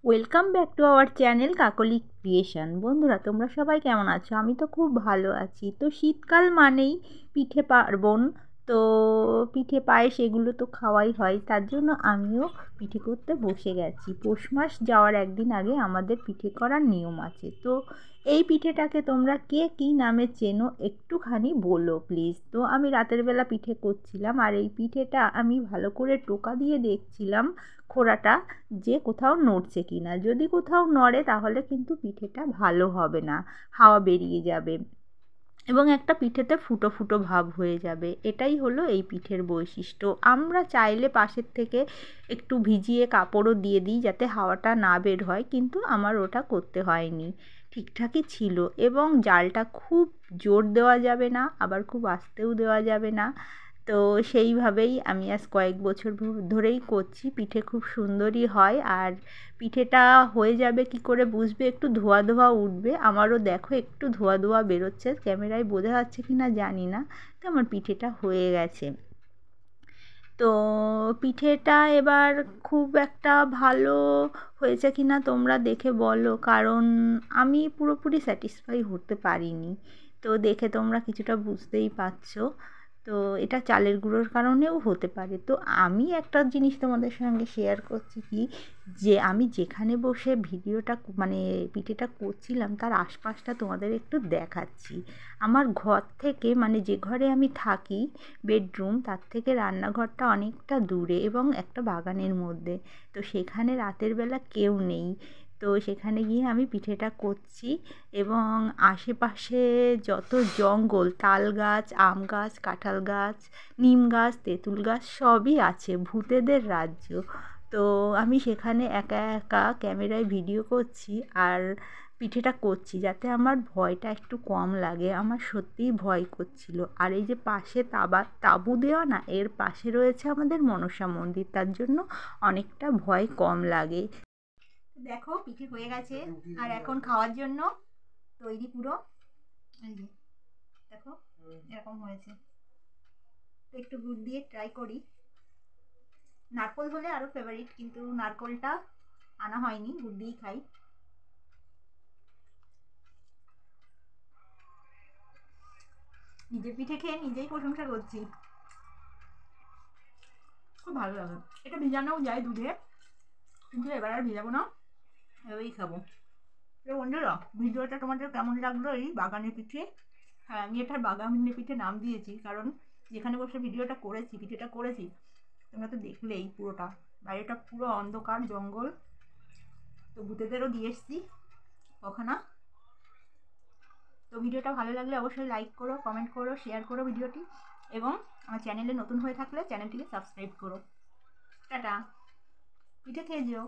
Welcome back to our channel Kakoli creation. বন্ধুরা, তোমরা সবাই কেমন আছো? আমি তো খুব ভালো আছি। তো শীতকাল মানেই পিঠে পার্বণ। তো পিঠে পায়েস এগুলো তো খাওয়াই হয়, তার জন্য আমিও পিঠে করতে বসে গেছি। পৌষ মাস যাওয়ার একদিন আগে আমাদের পিঠে করার নিয়ম আছে। তো এই পিঠেটাকে তোমরা কে কী নামে চেনো একটুখানি বলো প্লিজ। তো আমি রাতের বেলা পিঠে করছিলাম, আর এই পিঠেটা আমি ভালো করে টোকা দিয়ে দেখছিলাম খোড়াটা যে কোথাও নড়ছে কি না। যদি কোথাও নড়ে তাহলে কিন্তু পিঠেটা ভালো হবে না, হাওয়া বেরিয়ে যাবে এবং একটা পিঠেতে ফুটো ফুটো ভাব হয়ে যাবে। এটাই হলো এই পিঠের বৈশিষ্ট্য। আমরা চাইলে পাশের থেকে একটু ভিজিয়ে কাপড়ও দিয়ে দিই যাতে হাওয়াটা না বের হয়, কিন্তু আমার ওটা করতে হয়নি, ঠিকঠাকই ছিল। এবং জালটা খুব জোর দেওয়া যাবে না, আবার খুব আস্তেও দেওয়া যাবে না। তো সেইভাবেই আমি আজ কয়েক বছর ধরেই করছি। পিঠে খুব সুন্দরই হয়। আর পিঠেটা হয়ে যাবে কি করে বুঝবে? একটু ধোয়া ধোয়া উঠবে। আমারও দেখো একটু ধোয়া ধোয়া বেরোচ্ছে, ক্যামেরায় বোঝা যাচ্ছে কি না জানি না। তো আমার পিঠেটা হয়ে গেছে। তো পিঠেটা এবার খুব একটা ভালো হয়েছে কি না তোমরা দেখে বলো, কারণ আমি পুরোপুরি স্যাটিসফাই হতে পারিনি। তো দেখে তোমরা কিছুটা বুঝতেই পারছো। তো এটা চালের গুঁড়োর কারণেও হতে পারে। তো আমি একটা জিনিস তোমাদের সঙ্গে শেয়ার করছি কি, যে আমি যেখানে বসে ভিডিওটা মানে পিঠেটা করছিলাম তার আশপাশটা তোমাদের একটু দেখাচ্ছি। আমার ঘর থেকে, মানে যে ঘরে আমি থাকি, বেডরুম, তার থেকে রান্নাঘরটা অনেকটা দূরে এবং একটা বাগানের মধ্যে। তো সেখানে রাতের বেলা কেউ নেই। তো সেখানে গিয়ে আমি পিঠেটা করছি এবং আশেপাশে যত জঙ্গল, তাল গাছ, আম গাছ, কাঁঠাল গাছ, নিম গাছ, তেঁতুল গাছ সবই আছে, ভূতেদের রাজ্য। তো আমি সেখানে একা একা ক্যামেরায় ভিডিও করছি আর পিঠেটা করছি যাতে আমার ভয়টা একটু কম লাগে। আমার সত্যিই ভয় করছিল। আর এই যে পাশে তাঁবু দেওয়া না, এর পাশে রয়েছে আমাদের মনসা মন্দির, তার জন্য অনেকটা ভয় কম লাগে। দেখো পিঠে হয়ে গেছে আর এখন খাওয়ার জন্য তৈরি পুরো। এই যে দেখো এরকম হয়েছে। তো একটু গুড় দিয়ে ট্রাই করি। নারকোল হলে আরও ফেভারিট, কিন্তু নারকোলটা আনা হয়নি, গুড় দিয়েই খাই। নিজের পিঠে খেয়ে নিজেই প্রশংসা করছি, খুব ভালো লাগে। এটা ভিজানোও যায় দুধে, কিন্তু এবার আর ভিজাবো না, এভাবেই খাবো। তো বন্ধুরা, ভিডিওটা তোমাদের কেমন লাগলো এই বাগানের পিঠে? হ্যাঁ, আমি এটার বাগানের পিঠে নাম দিয়েছি কারণ যেখানে বসে ভিডিওটা করেছি, পিঠেটা করেছি, তোমরা তো দেখলেই পুরোটা। বাইরেটা পুরো অন্ধকার জঙ্গল। তো ভূতেদেরও দিয়ে এসছি ওখানে। তো ভিডিওটা ভালো লাগলে অবশ্যই লাইক করো, কমেন্ট করো, শেয়ার করো ভিডিওটি, এবং আমার চ্যানেলে নতুন হয়ে থাকলে চ্যানেলটিকে সাবস্ক্রাইব করো। টাটা, পিঠে খেয়ে যেও।